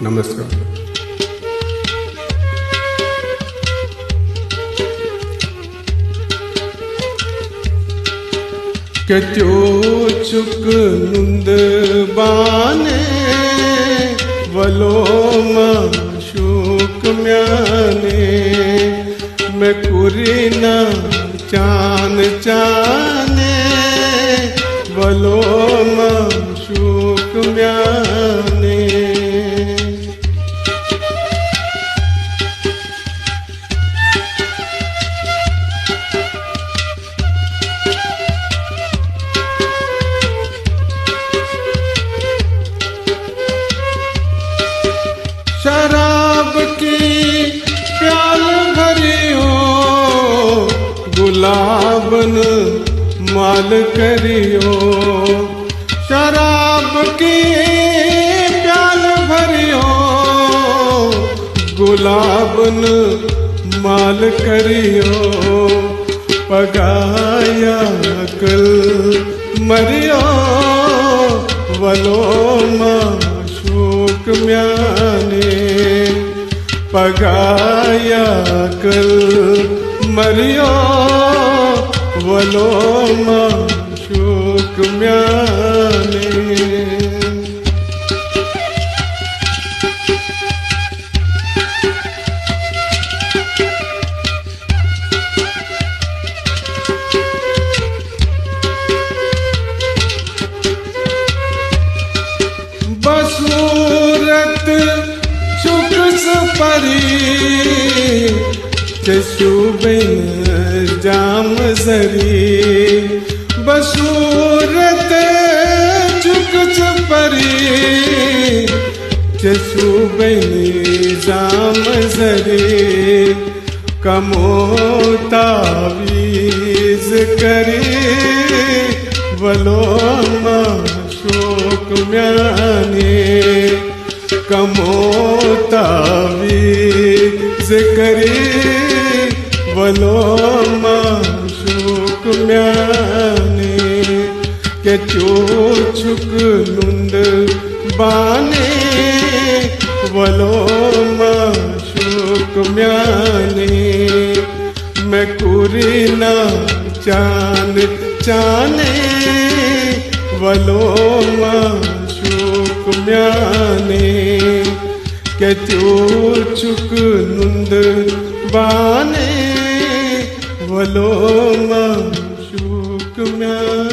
नमस्कार। क्यों चुक नुंद बाने वलो माशूक म्याने मैं कुरीना चान चाने वलो माशूक म्याने शराब की प्याल भरियो गुलाबन माल करियो शराब की प्याल भरियो गुलाबन माल करियो पगाया कल मरियो वलो माशूक म्याने पगाया कल मरियो वलो माशूक म्याने बसूरत चुक सपरी चशु बिन जाम जरी बसूरत चुक सपरी चशु बिन जाम जरी कमो तावीज करी वलो माशूक म्याने कमो तावीज करी वलो माशूक म्याने के चो छुक नुंद बाने वलो माशूक म्याने मैं कुरीना चान चाने वलो माशूक म्याने के त्यो चुक नुंद बाने वलो माशूक म्याने।